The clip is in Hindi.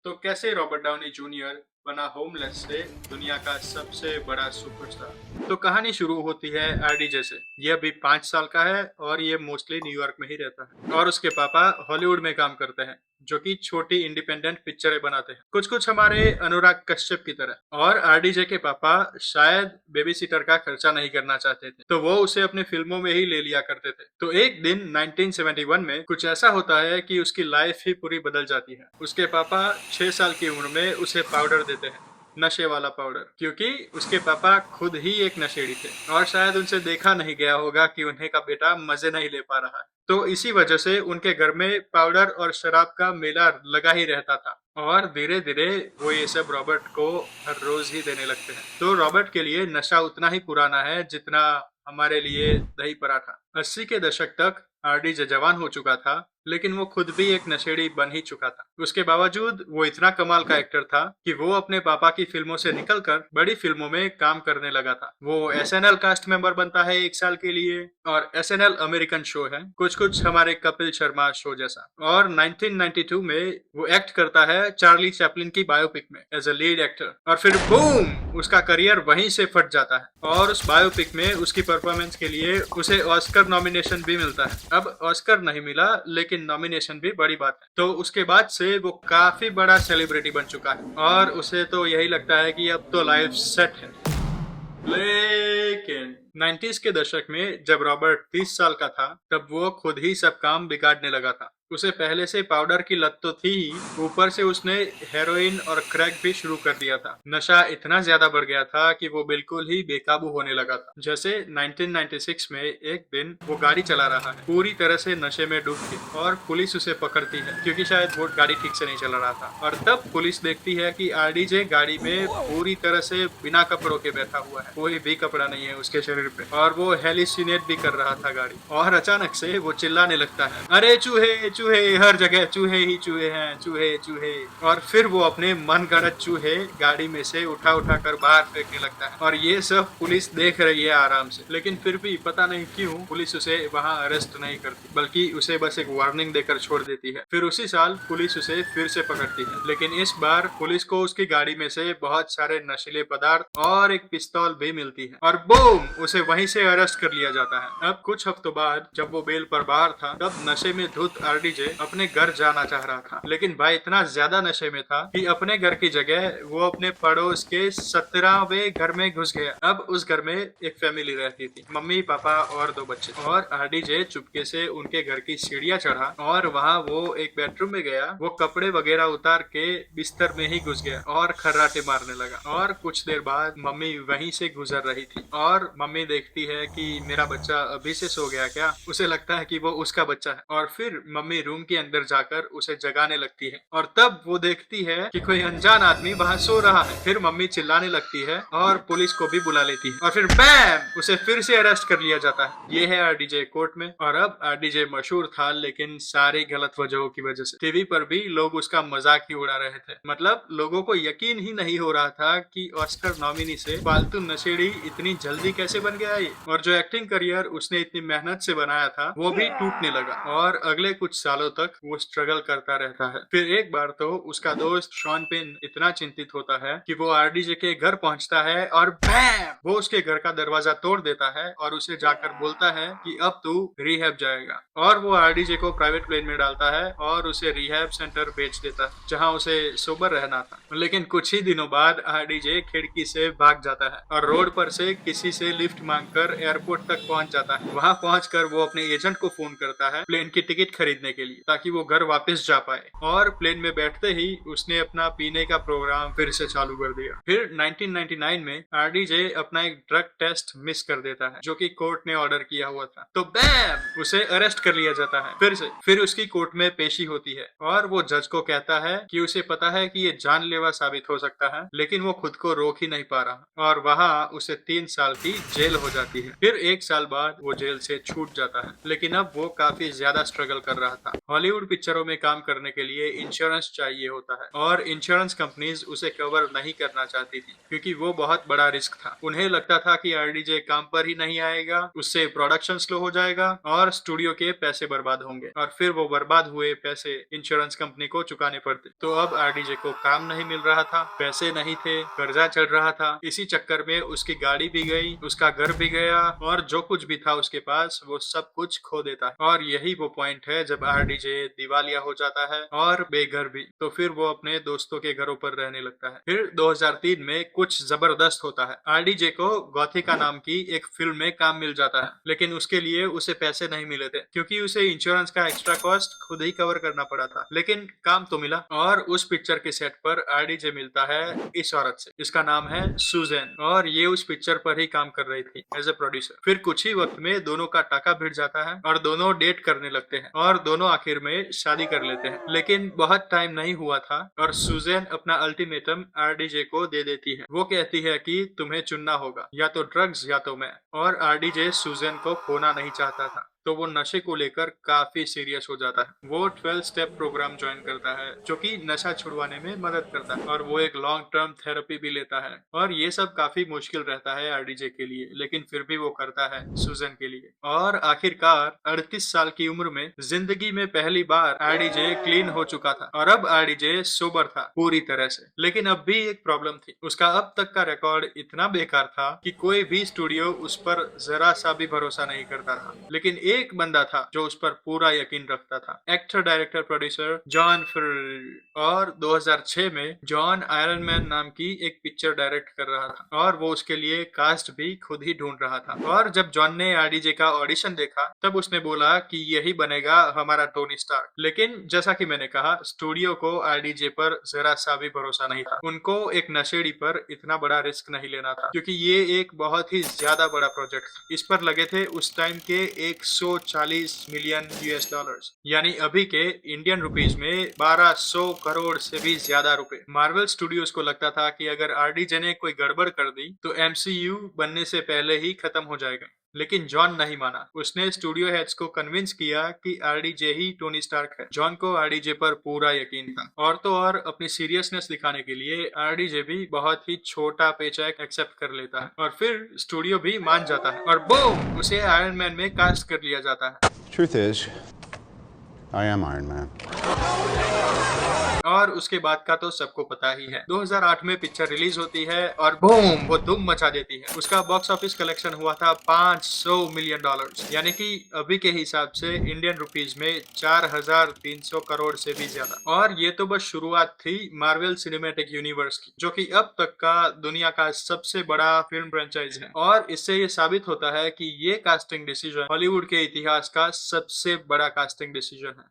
तो कैसे रॉबर्ट डाउनी जूनियर बना होमलेस से दुनिया का सबसे बड़ा सुपरस्टार। तो कहानी शुरू होती है आरडीजे से। ये अभी 5 साल का है और ये मोस्टली न्यूयॉर्क में ही रहता है और उसके पापा हॉलीवुड में काम करते हैं, जो कि छोटी इंडिपेंडेंट पिक्चरें बनाते हैं, कुछ कुछ हमारे अनुराग कश्यप की तरह। और आरडीजे के पापा शायद बेबी सीटर का खर्चा नहीं करना चाहते थे, तो वो उसे अपनी फिल्मों में ही ले लिया करते थे। तो एक दिन 1971 में कुछ ऐसा होता है कि उसकी लाइफ ही पूरी बदल जाती है। उसके पापा 6 साल की उम्र में उसे पाउडर देते हैं, नशे वाला पाउडर, क्योंकि उसके पापा खुद ही एक नशेड़ी थे और शायद उनसे देखा नहीं गया होगा कि उन्हें का बेटा मजे नहीं ले पा रहा है। तो इसी वजह से उनके घर में पाउडर और शराब का मेला लगा ही रहता था और धीरे धीरे वो ये सब रॉबर्ट को हर रोज ही देने लगते हैं। तो रॉबर्ट के लिए नशा उतना ही पुराना है जितना हमारे लिए दही पराठा। 80 के दशक तक आरडीजे जवान हो चुका था, लेकिन वो खुद भी एक नशेड़ी बन ही चुका था। उसके बावजूद वो इतना कमाल का एक्टर था कि वो अपने पापा की फिल्मों से निकलकर बड़ी फिल्मों में काम करने लगा था। वो एसएनएल कास्ट मेंबर बनता है 1 साल के लिए, और एसएनएल अमेरिकन शो है, कुछ कुछ हमारे कपिल शर्मा शो जैसा। और 1992 में वो एक्ट करता है चार्ली चैपलिन की बायोपिक में एज अ लीड एक्टर, और फिर बूम, उसका करियर वहीं से फट जाता है। और उस बायोपिक में उसकी परफॉर्मेंस के लिए उसे ऑस्कर नॉमिनेशन भी मिलता है। अब ऑस्कर नहीं मिला, लेकिन नॉमिनेशन भी बड़ी बात है। तो उसके बाद से वो काफी बड़ा सेलिब्रिटी बन चुका है और उसे तो यही लगता है कि अब तो लाइफ सेट है। लेकिन 90s के दशक में जब रॉबर्ट 30 साल का था, तब वो खुद ही सब काम बिगाड़ने लगा था। उसे पहले से पाउडर की लत तो थी ही, ऊपर से उसने हेरोइन और क्रैक भी शुरू कर दिया था। नशा इतना ज्यादा बढ़ गया था कि वो बिल्कुल ही बेकाबू होने लगा था। जैसे 1996 में एक दिन वो गाड़ी चला रहा है पूरी तरह से नशे में डूब के, और पुलिस उसे पकड़ती है क्योंकि शायद वो गाड़ी ठीक से नहीं चला रहा था। और तब पुलिस देखती है कि आरडीजे गाड़ी में पूरी तरह से बिना कपड़ों के बैठा हुआ है, कोई भी कपड़ा नहीं है उसके शरीर पे, और वो हेलिसिनेट भी कर रहा था गाड़ी। और अचानक से वो चिल्लाने लगता है, अरे चूहे चूहे, हर जगह चूहे ही चूहे हैं, चूहे चूहे। और फिर वो अपने मन गढ़ंत चूहे गाड़ी में से उठा उठा कर बाहर फेंकने लगता है, और ये सब पुलिस देख रही है आराम से। लेकिन फिर भी पता नहीं क्यों पुलिस उसे वहां अरेस्ट नहीं करती, बल्कि उसे बस एक वार्निंग देकर छोड़ देती है। फिर उसी साल पुलिस उसे फिर से पकड़ती है, लेकिन इस बार पुलिस को उसकी गाड़ी में से बहुत सारे नशीले पदार्थ और एक पिस्तौल भी मिलती है, और बूम, उसे वहीं से अरेस्ट कर लिया जाता है। अब कुछ हफ्तों बाद जब वो बेल पर बाहर था, तब नशे में धुत आरडीजे अपने घर जाना चाह रहा था, लेकिन भाई इतना ज्यादा नशे में था कि अपने घर की जगह वो अपने पड़ोस के 17वें घर में घुस गया। अब उस घर में एक फैमिली रहती थी, मम्मी पापा और 2 बच्चे। और आरडीजे चुपके से उनके घर की सीढ़ियां चढ़ा और वहां वो एक बेडरूम में गया। वो कपड़े वगैरह उतार के बिस्तर में ही घुस गया और खर्राटे मारने लगा। और कुछ देर बाद मम्मी वहीं से गुजर रही थी, और मम्मी देखती है कि मेरा बच्चा अभी से सो गया क्या। उसे लगता है कि वो उसका बच्चा है, और फिर मम्मी रूम के अंदर जाकर उसे जगाने लगती है, और तब वो देखती है कि कोई अनजान आदमी वहां सो रहा है। फिर मम्मी चिल्लाने लगती है और पुलिस को भी बुला लेती है, और फिर बैम, उसे फिर से अरेस्ट कर लिया जाता है। ये है आरडीजे कोर्ट में। और अब आरडीजे मशहूर था, लेकिन सारी गलत वजहों की वजह से। टीवी पर भी लोग उसका मजाक ही उड़ा रहे थे। मतलब लोगों को यकीन ही नहीं हो रहा था कि ऑस्कर नॉमिनी से फालतू नशेड़ी इतनी जल्दी कैसे बन गया ये। और जो एक्टिंग करियर उसने इतनी मेहनत से बनाया था, वो भी टूटने लगा, और अगले कुछ सालों तक वो स्ट्रगल करता रहता है। फिर एक बार तो उसका दोस्त शॉन पेन इतना चिंतित होता है कि वो आरडीजे के घर पहुंचता है, और बैम, वो उसके घर का दरवाजा तोड़ देता है और उसे जाकर बोलता है कि अब तू रिहैब जाएगा। और वो आरडीजे को प्राइवेट प्लेन में डालता है और उसे रिहैब सेंटर भेज देता है, जहां उसे सोबर रहना था। लेकिन कुछ ही दिनों बाद आरडीजे खिड़की से भाग जाता है और रोड पर से किसी से लिफ्ट मांगकर एयरपोर्ट तक पहुंच जाता है। वहां पहुंचकर वो अपने एजेंट को फोन करता है प्लेन की टिकट खरीदने के लिए, ताकि वो घर वापस जा पाए। और प्लेन में बैठते ही उसने अपना पीने का प्रोग्राम फिर से चालू कर दिया। फिर 1999 में आरडीजे अपना एक ड्रग टेस्ट मिस कर देता है, जो कि कोर्ट ने ऑर्डर किया हुआ था। तो बैम, उसे अरेस्ट कर लिया जाता है फिर से। फिर उसकी कोर्ट में पेशी होती है, और वो जज को कहता है कि उसे पता है कि ये जानलेवा साबित हो सकता है, लेकिन वो खुद को रोक ही नहीं पा रहा, और वहां उसे 3 साल की जेल हो जाती है। फिर 1 साल बाद वो जेल से छूट जाता है, लेकिन अब वो काफी ज्यादा स्ट्रगल कर रहा था। था। हॉलीवुड पिक्चरों में काम करने के लिए इंश्योरेंस चाहिए होता है और इंश्योरेंस कंपनीज उसे कवर नहीं करना चाहती थी क्योंकि वो बहुत बड़ा रिस्क था। उन्हें लगता था कि आरडीजे काम पर ही नहीं आएगा, उससे प्रोडक्शन स्लो हो जाएगा और स्टूडियो के पैसे बर्बाद होंगे और फिर वो बर्बाद हुए पैसे इंश्योरेंस कंपनी को चुकाने पड़ते। तो अब आरडीजे को काम नहीं मिल रहा था, पैसे नहीं थे, कर्जा चढ़ रहा था। इसी चक्कर में उसकी गाड़ी भी गई, उसका घर भी गया और जो कुछ भी था उसके पास वो सब कुछ खो देता है। और यही वो पॉइंट है जब आरडीजे दिवालिया हो जाता है और बेघर भी। तो फिर वो अपने दोस्तों के घरों पर रहने लगता है। फिर 2003 में कुछ जबरदस्त होता है। आरडीजे को गॉथिका नाम की एक फिल्म में काम मिल जाता है, लेकिन उसके लिए उसे पैसे नहीं मिले थे क्योंकि उसे इंश्योरेंस का एक्स्ट्रा कॉस्ट खुद ही कवर करना पड़ा था। लेकिन काम तो मिला और उस पिक्चर के सेट पर आरडीजे मिलता है इस औरत से, इसका नाम है सुजैन और ये उस पिक्चर पर ही काम कर रही थी एज ए प्रोड्यूसर। फिर कुछ ही वक्त में दोनों का टाका भिड़ जाता है और दोनों डेट करने लगते हैं और दोनों आखिर में शादी कर लेते हैं। लेकिन बहुत टाइम नहीं हुआ था और सुजैन अपना अल्टीमेटम आरडीजे को दे देती है। वो कहती है कि तुम्हें चुनना होगा, या तो ड्रग्स या तो मैं। और आरडीजे सुजैन को खोना नहीं चाहता था तो वो नशे को लेकर काफी सीरियस हो जाता है। वो 12 स्टेप प्रोग्राम ज्वाइन करता है जो कि नशा छुड़वाने में मदद करता है और वो एक लॉन्ग टर्म थेरेपी भी लेता है। और ये सब काफी मुश्किल रहता है आरडीजे के लिए, लेकिन फिर भी वो करता है सुजन के लिए। और आखिरकार 38 साल की उम्र में जिंदगी में पहली बार आरडीजे क्लीन हो चुका था और अब आरडीजे सोबर था पूरी तरह से। लेकिन अब भी एक प्रॉब्लम थी, उसका अब तक का रिकॉर्ड इतना बेकार था कि कोई भी स्टूडियो उस पर जरा सा भी भरोसा नहीं करता था। लेकिन एक बंदा था जो उस पर पूरा यकीन रखता था, एक्टर डायरेक्टर प्रोड्यूसर जॉन फिर। और 2006 में जॉन आयरन मैन नाम की एक पिक्चर डायरेक्ट कर रहा था और वो उसके लिए कास्ट भी खुद ही ढूंढ रहा था। और जब जॉन ने आरडीजे का ऑडिशन देखा तब उसने बोला कि यही बनेगा हमारा टोनी स्टार्क। लेकिन जैसा कि मैंने कहा, स्टूडियो को आरडीजे पर जरा सा भी भरोसा नहीं था। उनको एक नशेड़ी पर इतना बड़ा रिस्क नहीं लेना था क्योंकि ये एक बहुत ही ज्यादा बड़ा प्रोजेक्ट था। इस पर लगे थे उस टाइम के 140 मिलियन यूएस डॉलर्स, यानी अभी के इंडियन रुपीज में 1200 करोड़ से भी ज्यादा रुपए। मार्वल स्टूडियोज को लगता था कि अगर आरडीजे ने कोई गड़बड़ कर दी तो एमसीयू बनने से पहले ही खत्म हो जाएगा। लेकिन जॉन नहीं माना। उसने स्टूडियो हेड्स को कन्विंस किया कि आरडीजे ही टोनी स्टार्क है। जॉन को आरडीजे पर पूरा यकीन था और तो और अपनी सीरियसनेस दिखाने के लिए आरडीजे भी बहुत ही छोटा पेचेक एक्सेप्ट कर लेता है और फिर स्टूडियो भी मान जाता है और बूम, उसे आयरन मैन में कास्ट कर लिया जाता है। Truth is, I am Iron Man. और उसके बाद का तो सबको पता ही है। 2008 में पिक्चर रिलीज होती है और बूम, वो धूम मचा देती है। उसका बॉक्स ऑफिस कलेक्शन हुआ था 500 मिलियन डॉलर्स, यानी कि अभी के हिसाब से इंडियन रुपीज में 4300 करोड़ से भी ज्यादा। और ये तो बस शुरुआत थी मार्वल सिनेमैटिक यूनिवर्स की, जो कि अब तक का दुनिया का सबसे बड़ा फिल्म फ्रेंचाइज है। और इससे ये साबित होता है कि ये कास्टिंग डिसीजन हॉलीवुड के इतिहास का सबसे बड़ा कास्टिंग डिसीजन है।